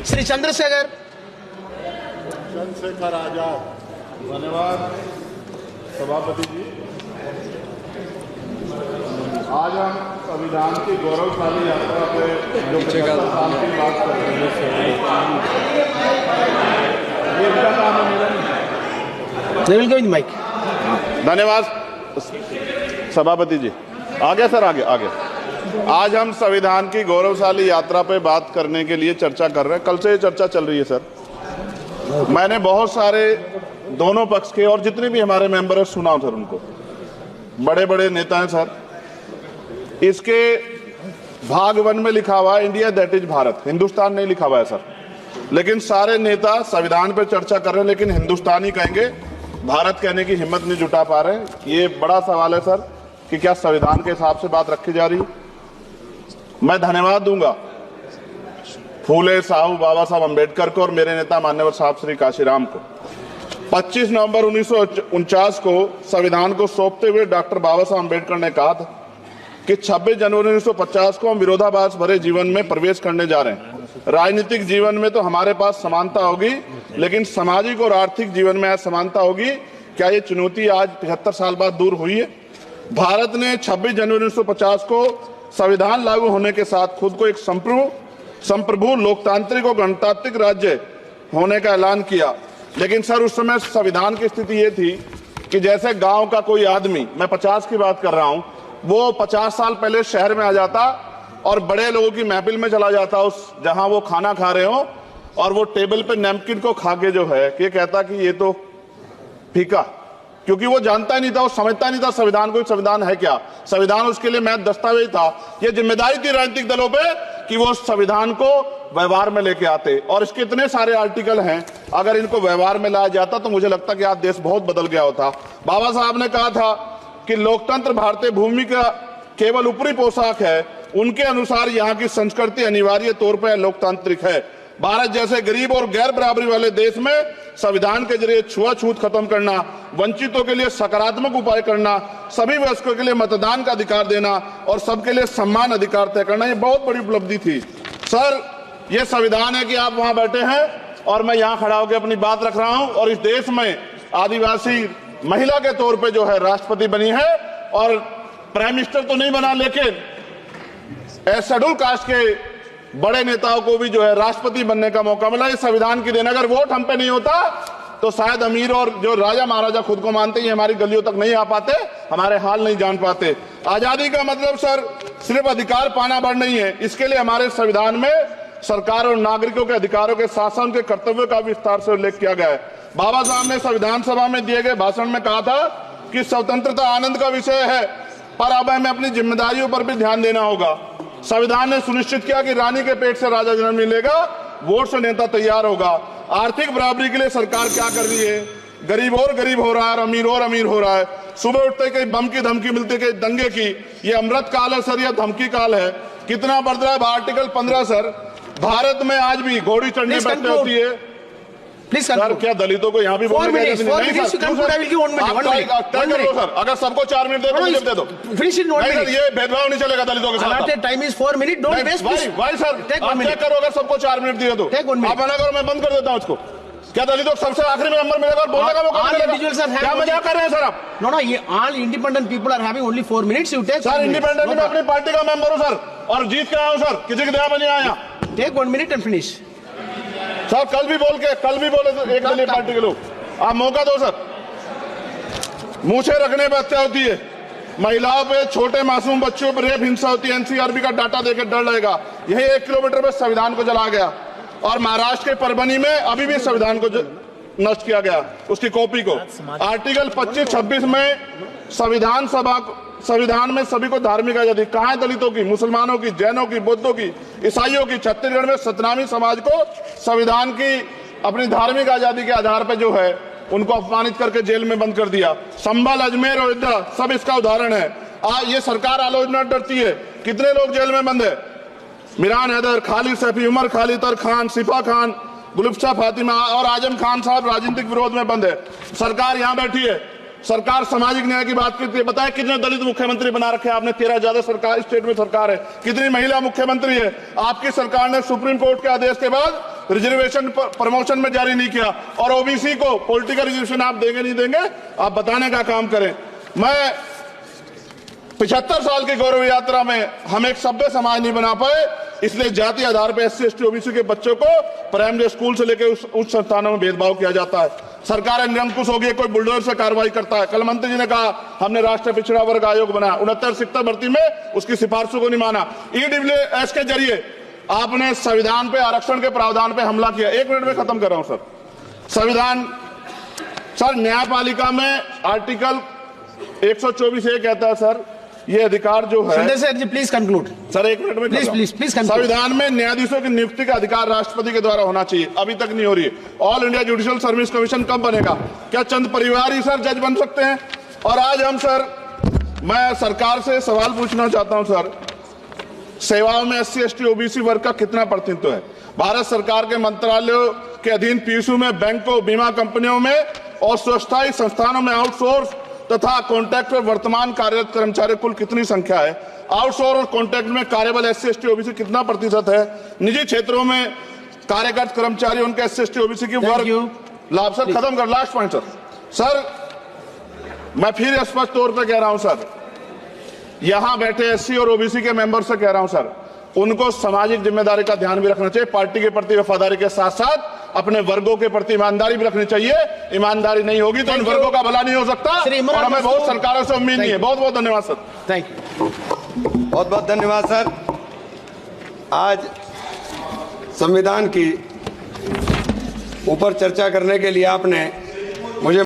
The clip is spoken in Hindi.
श्री चंद्रशेखर आजाद। धन्यवाद सभापति जी। आज हम संविधान की गौरवशाली यात्रा पे जो 75 साल की बात कर रहे हैं, ये इनका काम है। माइक। धन्यवाद सभापति जी। आगे सर, आगे आगे। आज हम संविधान की गौरवशाली यात्रा पे बात करने के लिए चर्चा कर रहे हैं। कल से ये चर्चा चल रही है सर। मैंने बहुत सारे दोनों पक्ष के और जितने भी हमारे मेंबर हैं सुना सर, उनको बड़े बड़े नेता हैं सर। इसके भाग 1 में लिखा हुआ है India that is Bharat, Hindustan नहीं लिखा हुआ है सर। लेकिन सारे नेता संविधान पे चर्चा कर रहे हैं, लेकिन हिंदुस्तान ही कहेंगे, भारत कहने की हिम्मत नहीं जुटा पा रहे हैं। ये बड़ा सवाल है सर कि क्या संविधान के हिसाब से बात रखी जा रही। मैं धन्यवाद दूंगा फूले साहू बाबा साहब अम्बेडकर को और मेरे नेता मान्यवर साहब श्री काशीराम को। 25 नवंबर 1949 को संविधान को सौंपते हुए डॉक्टर बाबा साहब अम्बेडकर ने कहा था कि 26 जनवरी 1950 को हम विरोधाभास भरे जीवन में प्रवेश करने जा रहे हैं। राजनीतिक जीवन में तो हमारे पास समानता होगी, लेकिन सामाजिक और आर्थिक जीवन में असमानता होगी। क्या ये चुनौती आज 75 साल बाद दूर हुई है? भारत ने 26 जनवरी 1950 को संविधान लागू होने के साथ खुद को एक संप्रभु लोकतांत्रिक और गणतांत्रिक राज्य होने का ऐलान किया। लेकिन सर उस समय संविधान की स्थिति ये थी कि जैसे गांव का कोई आदमी, मैं 50 की बात कर रहा हूं, वो 50 साल पहले शहर में आ जाता और बड़े लोगों की महफिल में चला जाता, उस जहां वो खाना खा रहे हो, और वो टेबल पे नैपकिन को खा के जो है ये कहता कि ये तो फीका, क्योंकि वो जानता ही नहीं था, वो समझता नहीं था संविधान को, संविधान है क्या। संविधान उसके लिए महज दस्तावेज था। ये जिम्मेदारी थी राजनीतिक दलों पे कि वो संविधान को व्यवहार में लेके आते। और इसके इतने सारे आर्टिकल हैं, अगर इनको व्यवहार में लाया जाता तो मुझे लगता कि आज देश बहुत बदल गया होता। बाबा साहब ने कहा था कि लोकतंत्र भारतीय भूमि का केवल ऊपरी पोशाक है, उनके अनुसार यहाँ की संस्कृति अनिवार्य तौर पर लोकतांत्रिक है। भारत जैसे गरीब और गैर बराबरी वाले देश में संविधान के जरिए छुआछूत खत्म करना, वंचितों के लिए सकारात्मक उपाय करना, सभी वयस्कों के लिए मतदान का अधिकार देना और सबके लिए सम्मान अधिकार तय करना, ये बहुत बड़ी उपलब्धि थी सर। ये संविधान है कि आप वहां बैठे हैं और मैं यहाँ खड़ा होकर अपनी बात रख रहा हूं, और इस देश में आदिवासी महिला के तौर पे जो है राष्ट्रपति बनी है, और प्राइम मिनिस्टर तो नहीं बना, लेकिन शेड्यूल कास्ट के बड़े नेताओं को भी जो है राष्ट्रपति बनने का मौका मिला। इस संविधान की देन, अगर वोट हम पे नहीं होता तो शायद अमीर और जो राजा महाराजा खुद को मानते हैं हमारी गलियों तक नहीं आ पाते, हमारे हाल नहीं जान पाते। आजादी का मतलब सर सिर्फ अधिकार पाना भर नहीं है, इसके लिए हमारे संविधान में सरकार और नागरिकों के अधिकारों के साथ साथ उनके कर्तव्यों का विस्तार से उल्लेख किया गया है। बाबा साहब ने संविधान सभा में दिए गए भाषण में कहा था कि स्वतंत्रता आनंद का विषय है, पर अब हमें अपनी जिम्मेदारियों पर भी ध्यान देना होगा। संविधान ने सुनिश्चित किया कि रानी के पेट से राजा जन्म नहीं लेगा, वोट से नेता तैयार होगा। आर्थिक बराबरी के लिए सरकार क्या कर रही है? गरीब और गरीब हो रहा है और अमीर हो रहा है। सुबह उठते कहीं बम की धमकी मिलती, कहीं दंगे की। ये अमृत काल है सर, यह धमकी काल है। कितना बढ़ रहा है आर्टिकल 15 सर। भारत में आज भी घोड़ी चढ़ने बैठने होती है सर। क्या दलितों को यहाँ भी बोलने का नहीं सर? अगर सबको 4 मिनट दे दो, मुझे दे दो। ये भेदभाव नहीं चलेगा दलितों के साथ। Time is 4 minute. Don't waste. भाई सर आप चेक करो, अगर सबको 4 मिनट दिए तो आप मना करो, मैं बंद कर देता हूँ उसको। क्या दलितों को सबसे आखिरी में नंबर मिलेगा और बोलने का मौका मिलेगा? क्या मजाक कर रहे हैं सर आप? नो, ये all independent people are having only 4 minutes. You take sir. Independent में अपनी पार्टी का मेंबर हूँ सर, और जीत के आया हूँ सर, किसी की दया में नहीं आया। Take 1 minute and finish sir. कल भी बोले एक दलीय पार्टी के लोग, आप मौका दो सर। मूछे रखने पर हत्या होती है, महिलाओं पे, छोटे मासूम बच्चों पर रेप हिंसा होती है। एनसीआरबी का डाटा देकर डर लगेगा। यही 1 किलोमीटर में संविधान को जला गया, और महाराष्ट्र के परभनी में अभी भी संविधान को नष्ट किया गया, उसकी कॉपी को। आर्टिकल 25-26 में संविधान में सभी को धार्मिक आजादी। कहाँ है दलितों की, मुसलमानों की, जैनों की, बौद्धों की, ईसाइयों की? छत्तीसगढ़ में सतनामी समाज को संविधान की अपनी धार्मिक आजादी के आधार पर जो है उनको अपमानित करके जेल में बंद कर दिया। संभल, अजमेर, अयोध्या सब इसका उदाहरण है। ये सरकार आलोचना डरती है। कितने लोग जेल में बंद है? मिरान हैदर, खालिद सैफी, उमर खालिद खान, सिफा खान, गुलफ्शा फातिमा और आजम खान साहब राजनीतिक विरोध में बंद है। सरकार यहाँ बैठी है, सरकार सामाजिक न्याय की बात करती है। बताए कितने दलित मुख्यमंत्री बना रखे आपने? 13 ज्यादा सरकार स्टेट में सरकार है। कितनी महिला मुख्यमंत्री है? आपकी सरकार ने सुप्रीम कोर्ट के आदेश के बाद रिजर्वेशन प्रमोशन में जारी नहीं किया, और ओबीसी को पॉलिटिकल रिजर्वेशन आप देंगे नहीं देंगे, आप बताने का काम करें। मैं 75 साल की गौरव यात्रा में हम एक सभ्य समाज नहीं बना पाए, इसलिए जाति आधार पर SC ST OBC के बच्चों को प्राइमरी स्कूल से लेकर उच्च संस्थानों में भेदभाव किया जाता है। सरकार निरंकुश हो गई, कोई बुलडोजर से कार्रवाई करता है। कल मंत्री जी ने कहा हमने राष्ट्रीय पिछड़ा वर्ग आयोग बनाया, 69 शिक्षक भर्ती में उसकी सिफारिशों को नहीं माना। EWS के जरिए आपने संविधान पे आरक्षण के प्रावधान पे हमला किया। 1 मिनट में खत्म कर रहा हूं सर। संविधान सर, न्यायपालिका में आर्टिकल 124 ये कहता है सर, ये अधिकार जो है, Sanjay sir ji please conclude sir 1 minute में प्लीज संविधान में न्यायाधीशों की नियुक्ति का अधिकार राष्ट्रपति के द्वारा होना चाहिए, अभी तक नहीं हो रही है। All India judicial service commission कब बनेगा? क्या चंद परिवार ही सर जज बन सकते हैं? और आज हम सर, मैं सरकार से सवाल पूछना चाहता हूं सर, सेवाओं में SC ST OBC वर्ग का कितना प्रतिनिधित्व है? भारत सरकार के मंत्रालयों के अधीन PSU में, बैंकों, बीमा कंपनियों में और स्वच्छता संस्थानों में आउटसोर्स तथा कॉन्ट्रैक्ट पर वर्तमान कार्यरत कर्मचारी कुल कितनी संख्या है? आउटसोर्स और कॉन्ट्रैक्ट में कार्यबल SC ST OBC कितना प्रतिशत है? निजी क्षेत्रों में कार्यरत कर्मचारी, उनके SC ST OBC की वर्ग लाभ। सर खत्म कर, लास्ट पॉइंट सर, मैं फिर स्पष्ट तौर पर कह रहा हूं सर, यहां बैठे SC और OBC के मेंबर से कह रहा हूं सर, उनको सामाजिक जिम्मेदारी का ध्यान भी रखना चाहिए। पार्टी के प्रति वफादारी के साथ साथ अपने वर्गों के प्रति ईमानदारी भी रखनी चाहिए। ईमानदारी नहीं होगी तो इन वर्गों का भला नहीं हो सकता, और हमें बहुत सरकारों से उम्मीद नहीं है। बहुत बहुत धन्यवाद सर। Thank you. बहुत बहुत धन्यवाद सर। आज संविधान की ऊपर चर्चा करने के लिए आपने मुझे